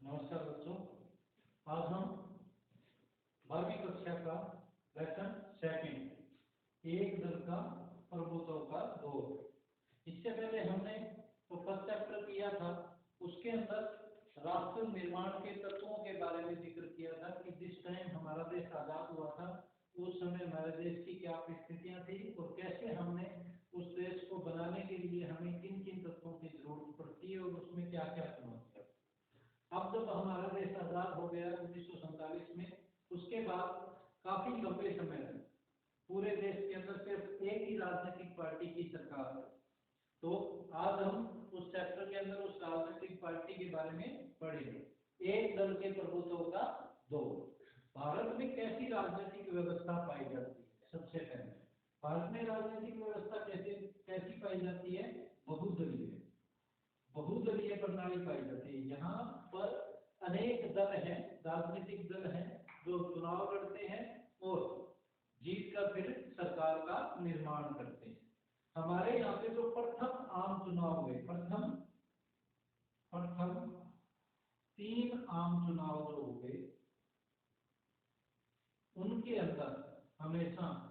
नमस्कार बच्चों, आज हम 12वीं कक्षा का लेसन सेकंड एक दल का प्रभुत्व का दौर। इससे पहले हमने तो फर्स्ट चैप्टर किया था, उसके अंदर राष्ट्र निर्माण के तत्वों के बारे में जिक्र किया था कि जिस टाइम हमारा देश आजाद हुआ था उस समय हमारे देश की क्या परिस्थितियां थी और कैसे हमने उस देश को बनाने के लिए हमें किन किन तत्वों की जरूरत पड़ती है और उसमें क्या क्या चुनौतियां। अब जब हमारा देश आजाद हो गया 1947 में, उसके बाद काफी लंबे समय तक पूरे देश के अंदर सिर्फ एक ही राजनीतिक पार्टी की सरकार है। तो आज हम उस चैप्टर के अंदर उस राजनीतिक पार्टी के बारे में पढ़ेंगे, एक दल के प्रभुत्व का दौर। भारत में कैसी राजनीतिक व्यवस्था पाई जाती है? सबसे पहले भारत में राजनीतिक व्यवस्था कैसी पाई जाती है? बहुदलीय प्रणाली पाई जाती है। यहाँ पर अनेक दल हैं, राजनीतिक दल हैं जो चुनाव लड़ते हैं और जीत कर फिर सरकार का निर्माण करते हैं। हमारे यहाँ पे जो प्रथम आम चुनाव हुए, प्रथम 3 आम चुनाव जो हुए, उनके अंदर हमेशा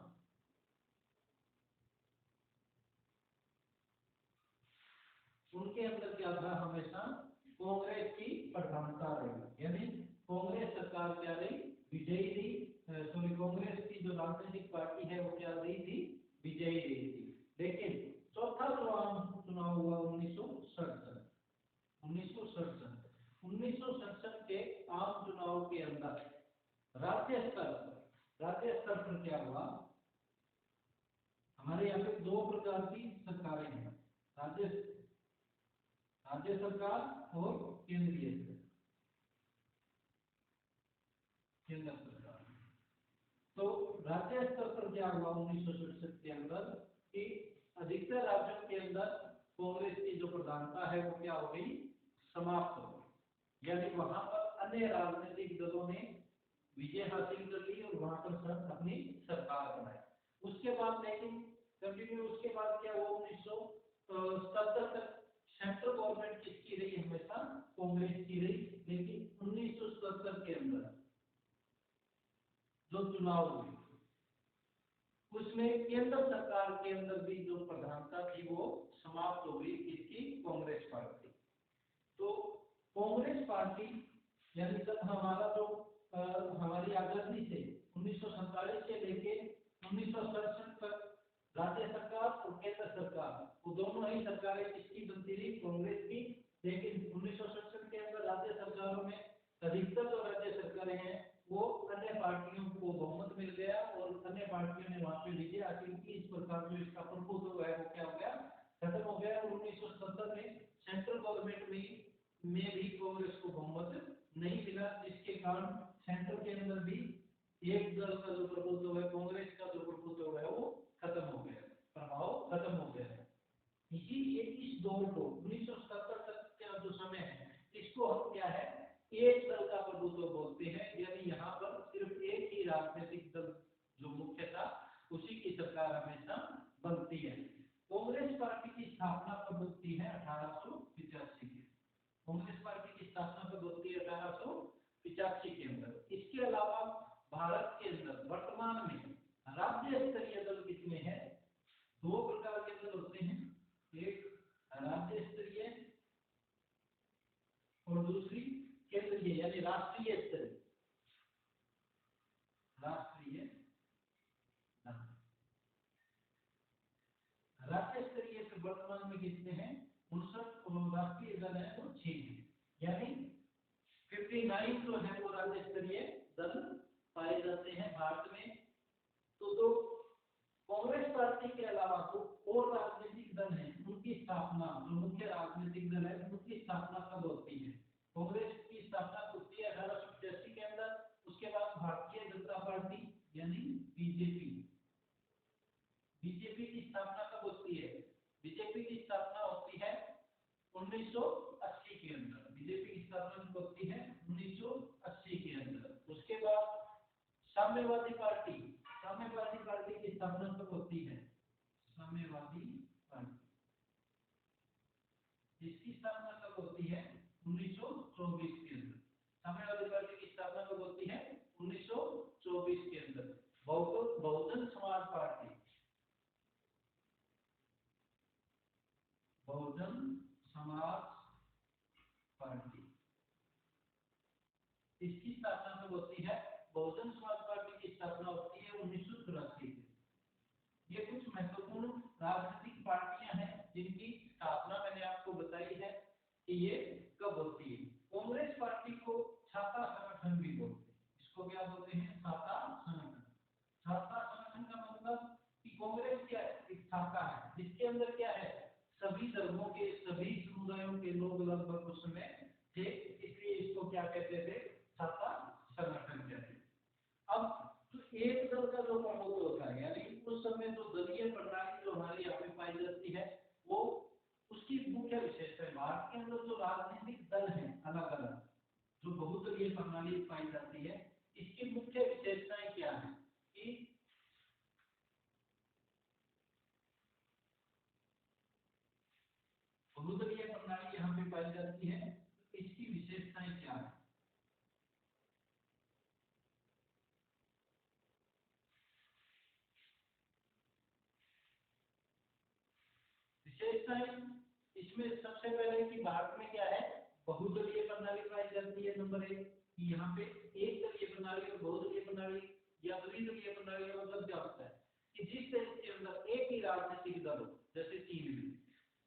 क्या था? हमेशा कांग्रेस की प्रधानता रही, यानी कांग्रेस सरकार क्या रही? विजयी रही। सॉरी, कांग्रेस की जो राजनीतिक पार्टी है वो क्या रही थी? विजयी रही थी। लेकिन चौथा जो आम चुनाव हुआ 1967 के आम चुनाव के अंदर राज्य स्तर पर क्या हुआ? हमारे यहाँ पे 2 प्रकार की सरकारें हैं, राज्य सरकार और केंद्र सरकार। तो राज्य स्तर पर क्या हुआ 1967 के अंदर कि अधिकतर राज्यों के अंदर कांग्रेस की जो प्रधानता है वो क्या हो गई? समाप्त हो गई। यानी वहां पर अन्य राजनीतिक दलों ने विजय हासिल कर ली और वहां पर अपनी सरकार बनाई। उसके बाद लेकिन कंटिन्यू उसके बाद क्या हुआ? 1970 तक सेंट्रल गवर्नमेंट किसकी रही? हमेशा कांग्रेस की रही। लेकिन 1970 के अंदर जो चुनाव हुए उसमें केंद्र सरकार के अंदर भी जो प्रधानता थी वो समाप्त हो गई। किसकी? कांग्रेस पार्टी। तो कांग्रेस पार्टी यानी जब हमारा जो हमारी आजादी से 1947 से लेके 1967 तक राज्य सरकार और केंद्र सरकार वो दोनों ही सरकारें किसकी बनती रही? कांग्रेस की। लेकिन 1967 के अंदर राज्य सरकारों में अधिकतर जो राज्य सरकारें हैं वो अन्य पार्टियों को बहुमत मिल गया और अन्य पार्टियों ने वहां पे विजय हासिल की। इस प्रकार जो इसका प्रभुत्व है वो क्या हो गया? खत्म हो गया। 1970 में सेंट्रल गवर्नमेंट में भी कांग्रेस को बहुमत नहीं मिला, जिसके कारण सेंट्रल के अंदर भी एक दल का जो प्रभुत्व है, कांग्रेस का जो प्रभुत्व है वो खत्म हो गया, प्रभाव खत्म हो गया है। इसीलिए इस दौर को 1970 तक का जो समय है इसको हम क्या है? एक दल का प्रभुत्व बोलते हैं। यानी यहाँ पर सिर्फ एक ही राजनीतिक दल जो मुख्य था उसी की सरकार हमेशा बनती है। कांग्रेस पार्टी की स्थापना कब होती है? 1885 के। कांग्रेस पार्टी की स्थापना कब होती है? 1885 के अंदर। इसके अलावा भारत के अंदर वर्तमान में राज्य स्तरीय दल कितने हैं? 2 प्रकार के दल होते हैं, एक राज्य स्तरीय और दूसरी केंद्रीय यानी राष्ट्रीय स्तरीय। राज्य स्तरीय से वर्तमान में कितने हैं? 59। और राष्ट्रीय दल है वो 6 है। यानी 59 जो है वो राज्य स्तरीय दल पाए जाते हैं भारत में। तो कांग्रेस पार्टी के अलावा तो और राजनीतिक दल हैं, उनकी स्थापना जो मुख्य राजनीतिक दल है उनकी स्थापना कब होती है? कांग्रेस की स्थापना होती है 1885 के अंदर। उसके बाद भारतीय जनता पार्टी यानी बीजेपी की स्थापना कब होती है? बीजेपी की स्थापना होती है 1980 के अंदर। बीजेपी की स्थापना कब होती है? 1980 के अंदर। उसके बाद साम्यवादी पार्टी की स्थापना कब होती है? साम्यवादी पार्टी, इसकी स्थापना कब होती है? 1924 के अंदर। साम्यवादी पार्टी की स्थापना कब होती है? 1924 के अंदर। बहुजन समाज पार्टी, बहुजन समाज पार्टी, इसकी स्थापना कब होती है? बहुजन समाज पार्टी की स्थापना होती है 1984 में। ये कुछ महत्वपूर्ण राजनीतिक पार्टियां हैं जिनकी स्थापना मैंने आपको बताई है कि ये कब होती है। कांग्रेस पार्टी को छाता संगठन भी बोलते हैं। इसको क्या बोलते हैं? छाता संगठन। छाता संगठन का मतलब कि कांग्रेस क्या है? एक छाता है जिसके अंदर क्या है? सभी धर्मों के, सभी समुदायों के लोग लगभग उस समय थे, इसलिए इसको क्या कहते थे? छाता संगठन कहते थे। अब तो एक दल का जो प्रमुख होता है, यानी उस समय जो दलीय प्रणाली जो हमारे यहाँ पे पाई जाती है, वो उसकी मुख्य विशेषता है। भारत के अंदर जो राजनीतिक दल है अलग अलग, जो बहुदलीय प्रणाली पाई जाती है, इसकी मुख्य विशेषताएं क्या है? कि बहुदलीय प्रणाली यहाँ पे पाई जाती है, इसकी विशेषताएं क्या है? विशेषताएं इसमें सबसे पहले कि भारत में क्या है? बहुदलीय प्रणाली पाई जाती है। नंबर एक कि यहाँ पे एक दलीय प्रणाली और बहुदलीय प्रणाली या द्विदलीय प्रणाली का मतलब क्या होता है? कि जिस देश के अंदर एक ही राजनीतिक दल हो, जैसे चीन में,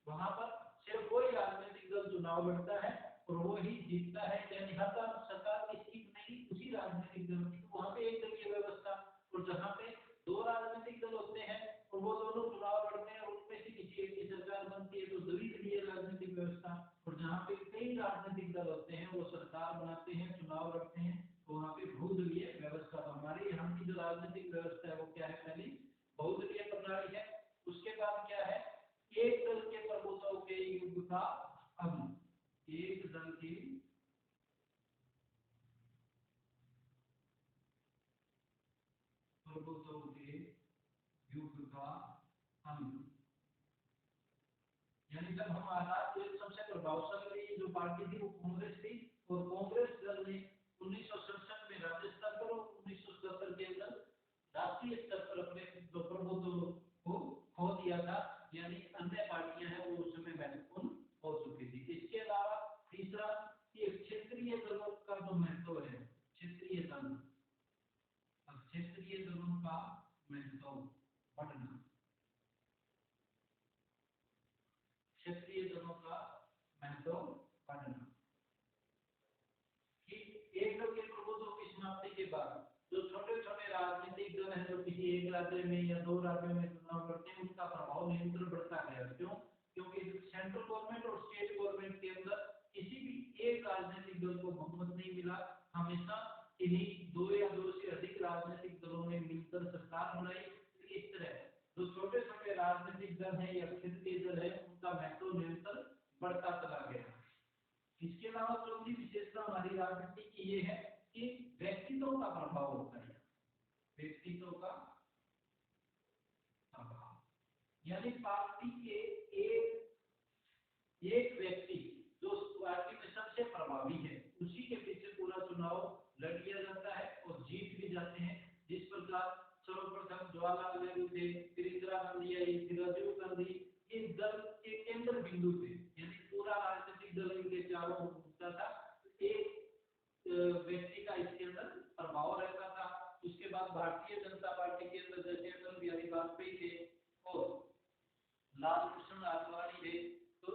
वहां पर सिर्फ वही राजनीतिक दल चुनाव लड़ता है और वो ही जीतता है, यानी हर बार सरकार किसकी बनेगी? उसी राजनीतिक दल की। तो वहां पे एक दलीय व्यवस्था। और जहाँ पे दो राजनीतिक दल होते हैं और वो दोनों चुनाव लड़ते हैं और उनमें से किसी एक की सरकार बनती है, तो द्विदलीय राजनीतिक व्यवस्था। और जहाँ पे कई राजनीतिक दल होते हैं, वो सरकार बनाते हैं, चुनाव लड़ते हैं, तो वहाँ पे बहुदलीय व्यवस्था। तो हमारे यहाँ की जो राजनीतिक व्यवस्था है वो क्या है? पहली बहुदलीय प्रणाली है। उसके बाद क्या है? एक दल के प्रभुत्व के युग का अंत। एक दल के प्रभुत्व के युग का अंत, यानी जब हम आजाद हुए, सबसे प्रभावशाली जो पार्टी थी वो कांग्रेस थी। और कांग्रेस दल ने 1967 में राज्य स्तर पर और 1977 के अंदर राष्ट्रीय स्तर पर अपने जो प्रभुत्व को खो दिया था, यानी अन्य पार्टियां हैं वो उस समय महत्वपूर्ण हो चुकी थी। इसके अलावा तीसरा, ये क्षेत्रीय दलों का जो महत्व है, क्षेत्रीय दल, अब क्षेत्रीय दलों का महत्व बढ़ना, क्षेत्रीय दलों का महत्व बढ़ना, कि एक दल के प्रभुत्व की समाप्ति के बाद जो छोटे छोटे राजनीतिक दल हैं जो किसी एक राज्य में या दो राज्यों में चुनाव लड़ते हैं, उनका प्रभाव नियंत्रण बढ़ता गया। क्यों? क्योंकि सेंट्रल गवर्नमेंट और स्टेट गवर्नमेंट के अंदर किसी भी एक राजनीतिक दल को बहुमत नहीं मिला। हमेशा इन्हीं दो या दो से अधिक राजनीतिक दलों ने मिलकर सरकार बनाई। इस तरह जो छोटे छोटे राजनीतिक दल हैं या क्षेत्रीय दल है, उनका महत्व निरंतर बढ़ता चला गया। इसके अलावा चौथी विशेषता हमारी राजनीति की ये है कि व्यक्तित्व का प्रभाव होता है। व्यक्तित्व का प्रभाव, यानी पार्टी के एक व्यक्ति जो पार्टी में सबसे प्रभावी है, उसी के पीछे पूरा चुनाव लड़ लिया जाता है और जीत भी जाते हैं। जिस प्रकार सर्वप्रथम जवाहरलाल नेहरू थे, फिर इंदिरा गांधी आई, फिर राजीव गांधी, ये दल के केंद्र बिंदु थे, यानी पूरा राजनीतिक दल इनके चारों ओर घूमता था। एक व्यक्ति का इसके अंदर प्रभाव रहता था। उसके बाद भारतीय जनता पार्टी के अंदर जैसे अटल बिहारी वाजपेयी थे और लाल कृष्ण आडवाणी थे, तो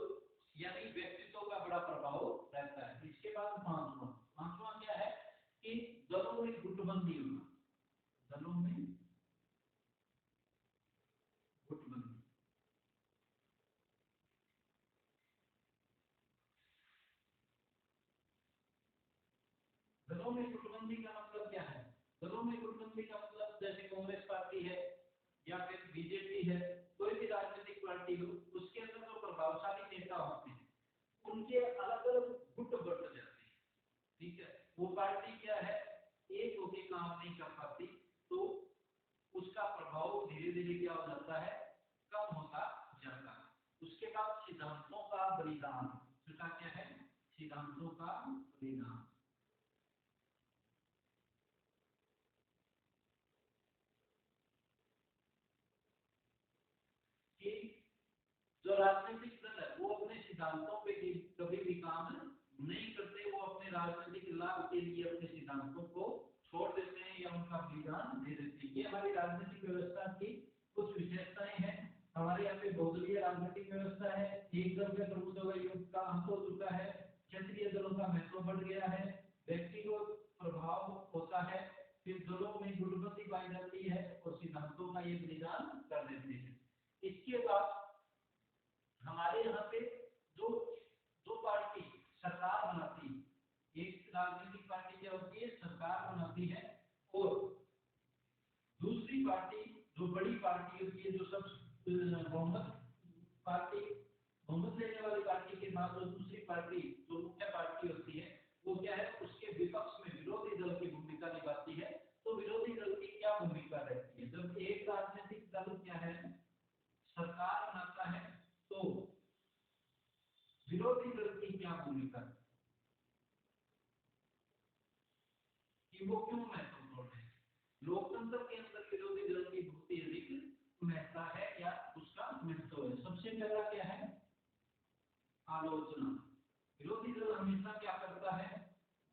यानी व्यक्तित्व का बड़ा प्रभाव रहता है। इसके बाद पांचवा क्या है? कि दलों में गुटबंदी होना, दलों में गुटबंदी। दलों में गुटबंदी का मतलब क्या है? दलों में गुटबंदी का मतलब जैसे कांग्रेस पार्टी है या फिर बीजेपी है, कोई भी राजनीतिक पार्टी हो, उसके अंदर जो प्रभावशाली नेता होते हैं, उनके अलग अलग गुट बट जाते हैं। ठीक है, वो पार्टी क्या है? एक होकर काम नहीं कर पाती, तो उसका प्रभाव धीरे धीरे क्या हो जाता है? कम होता जाता है। उसके बाद सिद्धांतों का बलिदान, उसका क्या है? सिद्धांतों का बलिदान। जो राजनीतिक दल है वो अपने सिद्धांतों पे कभी भी काम नहीं करते, वो अपने राजनीतिक लाभ के लिए अपने सिद्धांतों को छोड़ देते हैं या उनका बलिदान दे देते हैं। ये हमारी राजनीतिक व्यवस्था की कुछ विशेषताएं हैं। हमारे यहाँ पे बहुदलीय राजनीतिक व्यवस्था है, एक दल के प्रभुत्व का युग का अंत हो चुका है, क्षेत्रीय दलों का महत्व बढ़ गया है, व्यक्तिगत प्रभाव होता है, फिर दलों में गुटबंदी पाई जाती है और सिद्धांतों का ये बलिदान कर देते हैं। इसके बाद हमारे यहाँ पे जो दो पार्टी सरकार बनाती है, एक राजनीतिक पार्टी क्या होती है, सरकार बनाती है, और दूसरी पार्टी जो बड़ी पार्टी होती है, जो सब बहुमत पार्टी, बहुमत लेने वाली पार्टी के बाद जो दूसरी पार्टी जो मुख्य पार्टी होती है वो क्या है, उसके विपक्ष में विरोधी दल की भूमिका निभाती है। तो विरोधी दल की क्या भूमिका रहती है, जब एक राजनीतिक दल क्या है सरकार बनाता है तो विरोधी दल की क्या भूमिका है कि वो क्यों महत्वपूर्ण है। लोकतंत्र के अंदर विरोधी दल की बहुत ही अधिक महत्ता है या उसका महत्व है। सबसे पहला क्या है, आलोचना। विरोधी दल हमेशा क्या करता है,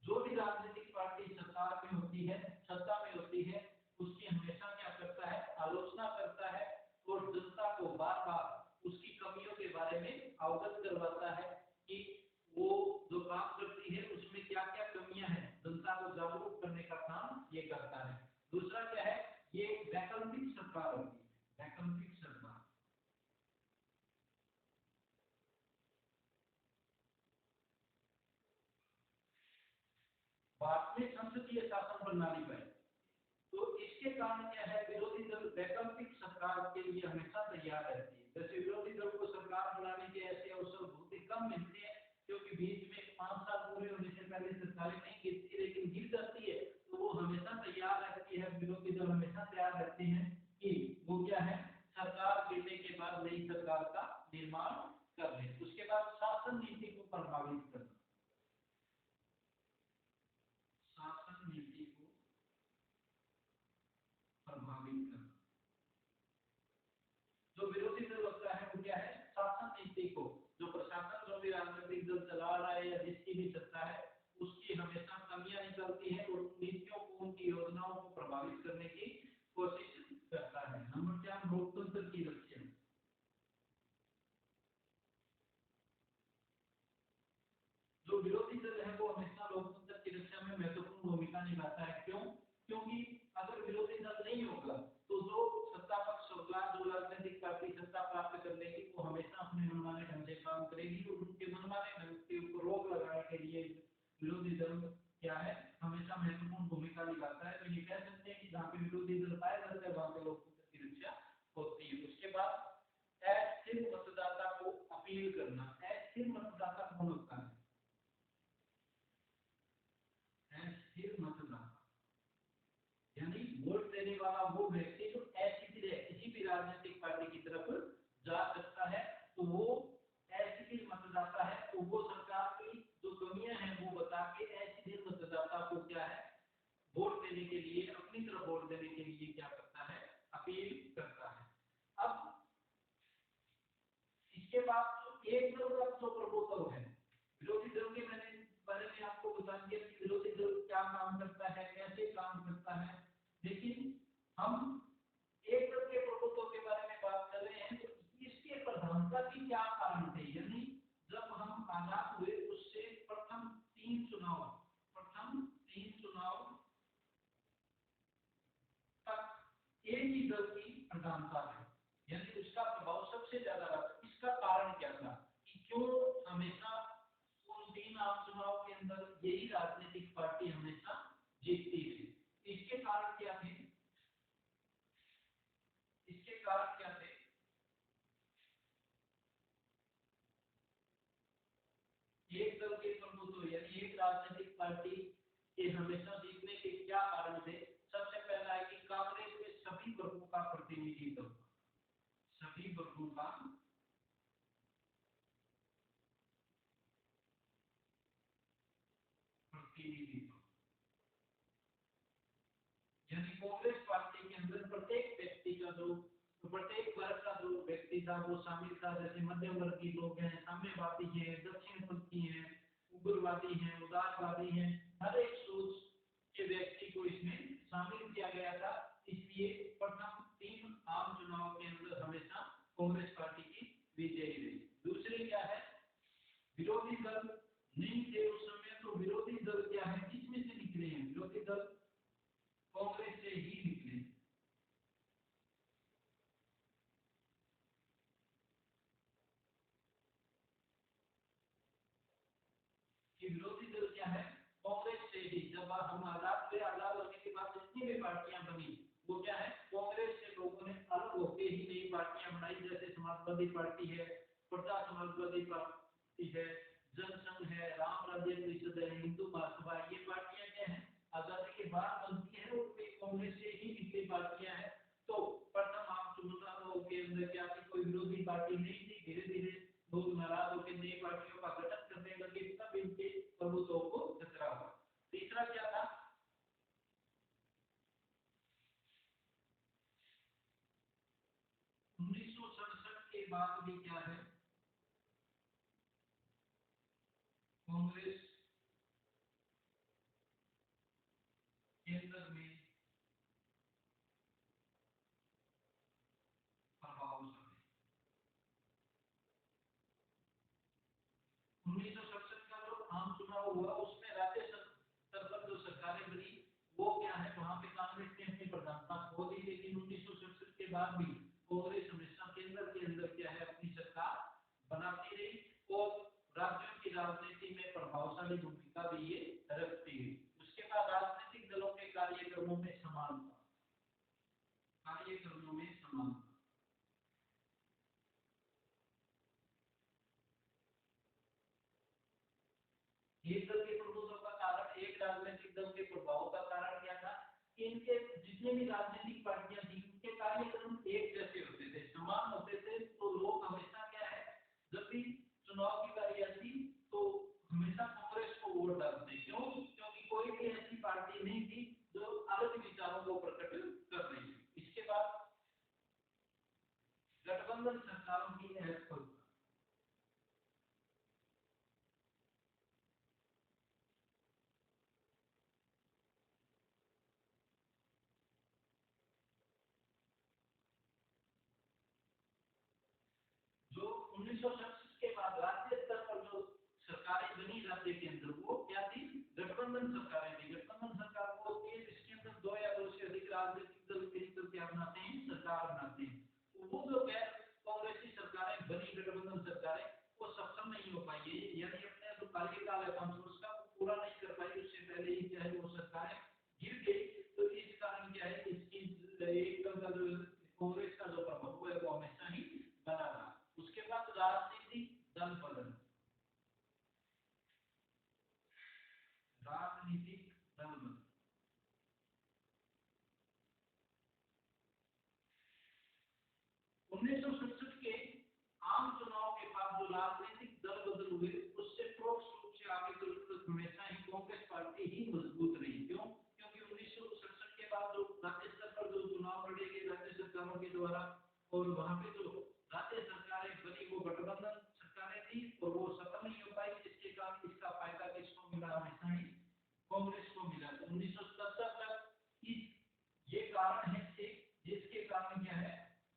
जो भी राजनीतिक पार्टी सरकार में होती है, सत्ता में होती है, उसकी हमेशा क्या करता है, आलोचना करता है और जनता को बार बार उसकी कमियों के बारे में अवगत करवाता है कि वो जो काम करती है उसमें क्या क्या कमियां हैं, जनता को जागरूक करने का काम ये करता है। दूसरा क्या है, ये वैकल्पिक सरकार होती है, वैकल्पिक सरकार। भारत में संसदीय शासन प्रणाली पर, तो इसके कारण क्या है, विरोधी दल वैकल्पिक सरकार के लिए हमेशा तैयार रहती है। जैसे विरोधी दल को सरकार बनाने के ऐसे अवसर बहुत ही कम मिलते हैं, क्योंकि बीच में 5 साल पूरे होने से पहले सरकारें नहीं गिरती, लेकिन गिर जाती है तो वो हमेशा तैयार रहती है, विरोधी दल हमेशा तैयार रहते हैं कि वो क्या है, सरकार गिरने के बाद नई सरकार का निर्माण कर ले। उसके बाद शासन नीति को प्रभावित करना, शासन नीति को प्रभावित करना। जो विरोधी दल होता है वो क्या है, शासन नीति को, जो प्रशासन जो भी राजनीतिक दल चला रहा है या जिसकी भी सत्ता है उसकी हमेशा कमियां निकलती है और नीतियों को, उनकी योजनाओं को प्रभावित करने की कोशिश करता है। नंबर 4, लोकतंत्र की रक्षा। जो विरोधी दल है वो हमेशा लोकतंत्र की रक्षा में महत्वपूर्ण भूमिका निभाता है। क्यों? क्योंकि अगर विरोधी दल नहीं होगा तो जो सत्ता पक्ष होगा, जो राजनीतिक पार्टी सत्ता प्राप्त कर लेगी, वो हमेशा अपने मनमाने ढंग से काम करेगी और उनके मनमाने ढंग के ऊपर रोक लगाने के लिए विरोधी दल क्या है, हमेशा महत्वपूर्ण भूमिका निभाता है। तो ये कह सकते हैं कि जहाँ पे विरोधी दल पाए जाते हैं वहां पे लोकतंत्र की रक्षा होती है। उसके बाद अस्थिर मतदाता को अपील करना। अस्थिर मतदाता कौन होता है? स्थिर मतदाता यानी वोट देने वाला वो व्यक्ति जो अस्थिर है, किसी भी राजनीतिक पार्टी की तरफ जा सकता है, तो वो अस्थिर मतदाता है। तो वो सरकार की जो कमियां हैं वो बता के अस्थिर मतदाता को क्या है, वोट देने के लिए, अपनी तरफ वोट देने के लिए क्या करता है, अपील करता है। अब इसके बाद जो एक दल का जो प्रपोजल है, विरोधी दल के मैंने बारे में आपको बता दिया कि विरोधी दल क्या काम करता है, कैसे काम करता है। लेकिन हम एक दल के प्रभुत्व के बारे में बात कर रहे हैं, तो इसके प्रधानता के क्या कारण थे। यानी जब हम आजाद हुए उससे प्रथम तीन चुनाव तक एक ही दल की प्रधानता है, यानी उसका प्रभाव सबसे ज्यादा रहा। इसका कारण क्या था कि क्यों हमेशा उन 3 आम चुनाव के अंदर यही राजनीतिक पार्टी हमेशा जीतती थी। इसके कारण क्या थे, इसके कारण क्या थे, एक दल के प्रभुत्व यानी एक राजनीतिक पार्टी के हमेशा जीतने के क्या कारण थे। सबसे पहला है कि कांग्रेस में सभी वर्गों का प्रतिनिधित्व, सभी वर्गों का प्रतिनिधित्व, यानी कांग्रेस पार्टी के अंदर प्रत्येक व्यक्ति का जो तो प्रत्येक वर्ग का जो व्यक्ति था वो शामिल था, जैसे मध्यम वर्गीय लोग हैं, साम्यवादी हैं, दक्षिणपंथी हैं, उग्रवादी हैं, उदारवादी हैं, हर एक सोच के व्यक्ति को इसमें शामिल किया गया था। इसलिए प्रथम 3 आम चुनाव के अंदर हमेशा कांग्रेस पार्टी की विजयी रही। दूसरे क्या है, विरोधी दल नहीं थे उस समय, तो विरोधी दल क्या है, किसमें से निकले हैं, विरोधी दल कांग्रेस से ही निकले। कि विरोधी दल क्या है, कांग्रेस से ही। जब हम आजाद होने के बाद जितनी भी पार्टियां बनी वो क्या है, कांग्रेस से लोगों ने अलग होकर ही नई पार्टियां बनाई, जैसे समाजवादी पार्टी है, प्रजा समाजवादी पार्टी है, जनसंघ है, राम राज्य परिषद है, हिंदू महासभा, ये पार्टियां क्या है आजादी के बाद बनती है और वे कांग्रेस से ही निकली पार्टियां हैं। तो प्रथम आम चुनाव के अंदर क्या थी, कोई विरोधी पार्टी नहीं थी। धीरे धीरे लोग नाराज होकर नई पार्टियों का गठन करने लगे, तब इनके प्रभुत्व को खतरा हुआ। तीसरा क्या था, 1967 के बाद भी क्या है, कांग्रेस केंद्र में प्रभावशाली। 1967 का जो आम चुनाव हुआ उसमें राज्य स्तर पर जो सरकारें बनी वो क्या है, वहां पे कांग्रेस ने अपनी प्रधानता खो दी। लेकिन 1967 के बाद भी कांग्रेस हमेशा केंद्र के अंदर क्या है, अपनी सरकार बनाती रही और राज्यों की राजनीति में प्रभावशाली भूमिका भी ये रखती है। उसके बाद राजनीतिक दलों के कार्यक्रमों में समानता, कार्यक्रमों में समानता। एक दल के प्रभुत्व का कारण, एक राजनीतिक दल के प्रभाव का कारण क्या था कि इनके जितने भी राजनीतिक पार्टियां थी उनके कार्यक्रम एक जैसे होते थे, समान होते थे। तो लोग हमेशा क्या है, जब भी चुनाव की बारी आती तो हमेशा कांग्रेस को वोट डालते। क्यों, क्योंकि कोई भी ऐसी पार्टी नहीं थी जो अलग विचारों को प्रकट कर रही है। इसके बाद गठबंधन सरकारों की असफलता, जो 1967 के बाद राज्य स्तर पर जो सरकारें बनी राज्य के अंदर वो क्या थी, गठबंधन सरकारें थी। गठबंधन सरकार को होती है जिसके अंदर 2 या 2 से अधिक राजनीतिक दल मिलकर क्या बनाते हैं, सरकार बनाते हैं। तो वो जो गैर कांग्रेसी सरकारें बनी, गठबंधन सरकारें, वो सक्षम नहीं हो पाई, यानी अपने जो कार्यकाल है कांग्रेस का वो पूरा नहीं कर पाई। उससे पहले ही क्या है वो सरकारें गिर गई। तो इस कारण क्या है, इसकी एक तरह का जो कांग्रेस का जो प्रभाव है वो हमेशा ही बना रहा। उसके बाद राजनीतिक दल बदल, राजनीतिक दल बदल। 1967 के आम चुनाव के बाद जो राजनीतिक दल बदल हुए उससे परोक्ष रूप से आगे चलकर हमेशा ही कांग्रेस पार्टी ही मजबूत रही। क्यों, क्योंकि 1967 के बाद जो राज्य स्तर पर जो चुनाव लड़े गए राज्य सरकारों के द्वारा और वहां पे जो राज्य सरकारें बनी वो गठबंधन सरकारें थी और वो सफल नहीं हो पाई। जिसके कारण इसका फायदा किसको मिला, हमेशा ही कांग्रेस को मिला। तो 1970 तक इस ये कारण है एक, जिसके कारण क्या है,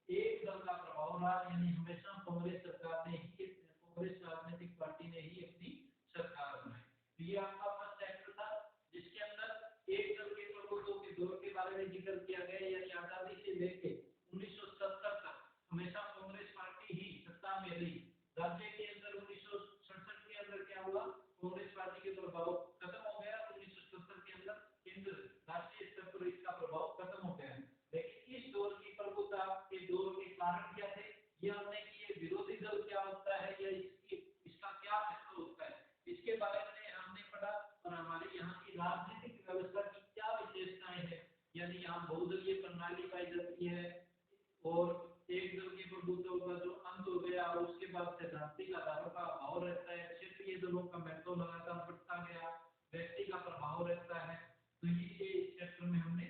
एक दल का प्रभाव रहा, यानी हमेशा कांग्रेस सरकार ने ही, कांग्रेस राजनीतिक पार्टी ने ही अपनी सरकार बनाई। तो ये आपका फर्स्ट चैप्टर था जिसके अंदर एक दल के प्रभुत्व के दौर के बारे में जिक्र किया गया, यानी आजादी से लेके 1970 तक हमेशा कांग्रेस पार्टी ही सत्ता में रही। राज्य के अंदर 1967 के अंदर क्या हुआ, कांग्रेस पार्टी के प्रभाव खत्म हो गया। 1970 के अंदर केंद्र राष्ट्रीय स्तर पर इसका प्रभाव खत्म हो गया। लेकिन इस दौर की प्रभुता के दौर के कारण क्या थे, ये हमने कि ये विरोधी दल क्या होता है या इसका क्या महत्व होता है, इसके बारे में हमने पढ़ा। और हमारे यहाँ की राजनीतिक व्यवस्था की क्या विशेषताएं हैं, यानी यहाँ बहुदलीय प्रणाली पाई जाती है और एक दल के प्रभुत्व का जो अंत हो गया उसके बाद सैद्धांतिक आधारों का अभाव रहता है। क्षेत्रीय दलों का महत्व लगातार बढ़ता गया, व्यक्ति का प्रभाव रहता है। तो ये इस चैप्टर में हमने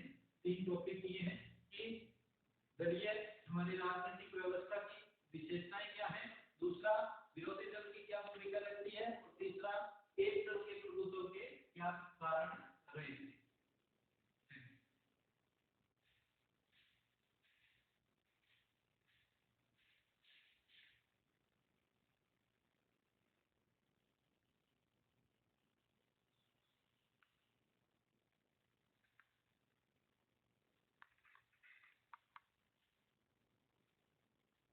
3 टॉपिक किए हैं कि दलीय हमारी राजनीतिक व्यवस्था की विशेषताएं क्या है। दूसरा